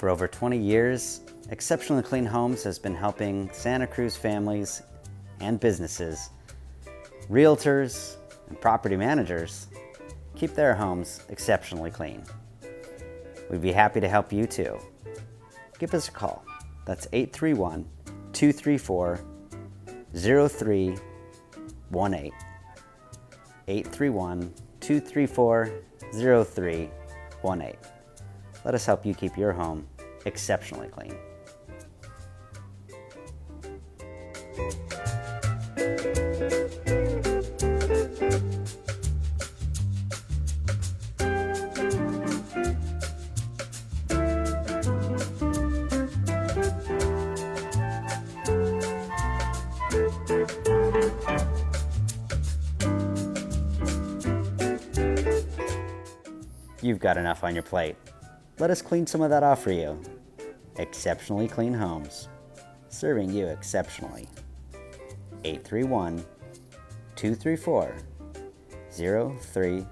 For over 20 years, Exceptionally Clean Homes has been helping Santa Cruz families and businesses, realtors, and property managers keep their homes exceptionally clean. We'd be happy to help you too. Give us a call. That's 831-234-0318. 831-234-0318. Let us help you keep your home exceptionally clean. You've got enough on your plate. Let us clean some of that off for you. Exceptionally Clean Homes, serving you exceptionally. 831-234-0318.